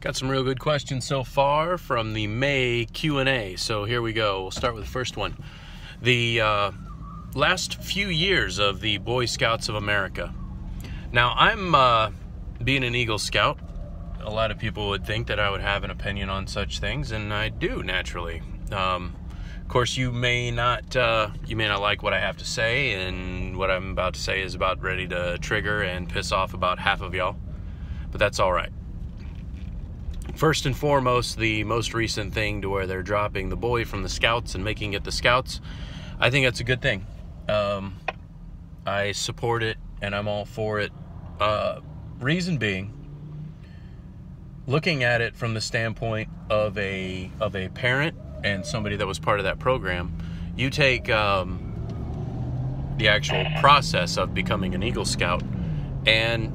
Got some real good questions so far from the May Q&A. So here we go. We'll start with the first one. The last few years of the Boy Scouts of America. Now, I'm being an Eagle Scout. A lot of people would think that I would have an opinion on such things, and I do, naturally. Of course, you may not like what I have to say, and what I'm about to say is about ready to trigger and piss off about half of y'all, but that's all right. First and foremost, the most recent thing to where they're dropping the boy from the Scouts and making it the Scouts, I think that's a good thing. I support it, and I'm all for it. Reason being, looking at it from the standpoint of a parent and somebody that was part of that program, you take the actual process of becoming an Eagle Scout, and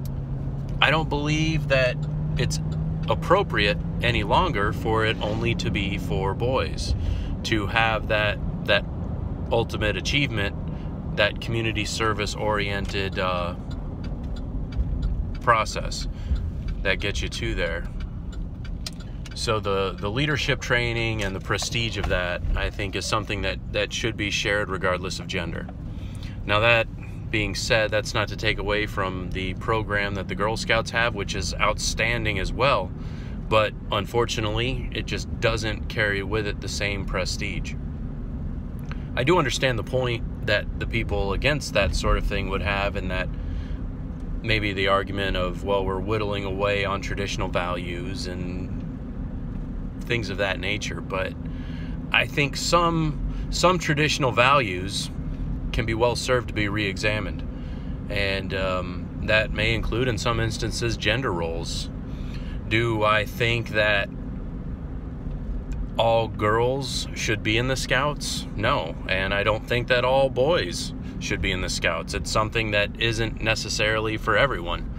I don't believe that it's appropriate any longer for it only to be for boys to have that ultimate achievement, that community service oriented process that gets you to there. So the leadership training and the prestige of that, I think, is something that should be shared regardless of gender. Now, that being said, that's not to take away from the program that the Girl Scouts have, which is outstanding as well, but unfortunately it just doesn't carry with it the same prestige. I do understand the point that the people against that sort of thing would have, and that maybe the argument of, well, we're whittling away on traditional values and things of that nature, but I think some traditional values can be well served to be re-examined, and that may include, in some instances, gender roles. Do I think that all girls should be in the Scouts? No, and I don't think that all boys should be in the Scouts. It's something that isn't necessarily for everyone,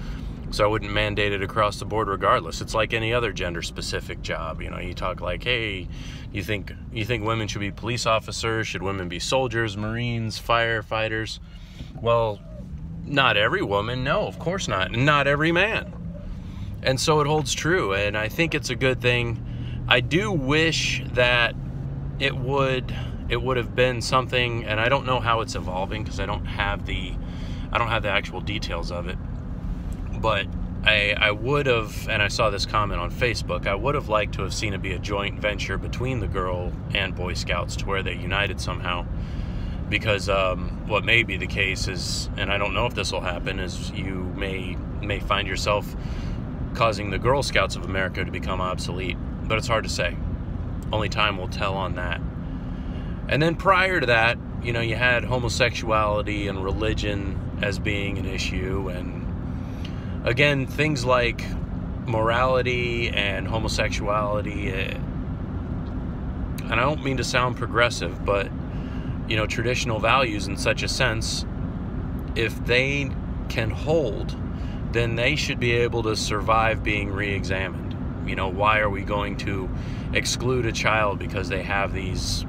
so I wouldn't mandate it across the board regardless. It's like any other gender-specific job. You know, you talk like, hey, you think women should be police officers? Should women be soldiers, Marines, firefighters? Well, not every woman, no, of course not. And not every man. And so it holds true, and I think it's a good thing. I do wish that it would have been something, and I don't know how it's evolving because I don't have the actual details of it. But I would have, and I saw this comment on Facebook, I would have liked to have seen it be a joint venture between the Girl and Boy Scouts to where they united somehow. Because what may be the case is, and I don't know if this will happen, is you may find yourself causing the Girl Scouts of America to become obsolete. But it's hard to say. Only time will tell on that. And then prior to that, you know, you had homosexuality and religion as being an issue, and again, things like morality and homosexuality, and I don't mean to sound progressive, but, you know, traditional values in such a sense, if they can hold, then they should be able to survive being re-examined. You know, why are we going to exclude a child because they have these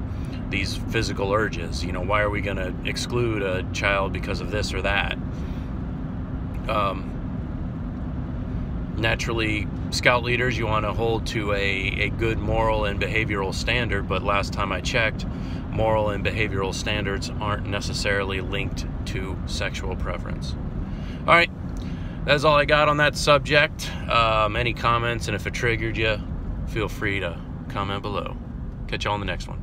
physical urges? You know, why are we going to exclude a child because of this or that? Naturally, Scout leaders, you want to hold to a good moral and behavioral standard, but last time I checked, moral and behavioral standards aren't necessarily linked to sexual preference. All right, that's all I got on that subject. Any comments, and if it triggered you, feel free to comment below. Catch you all on the next one.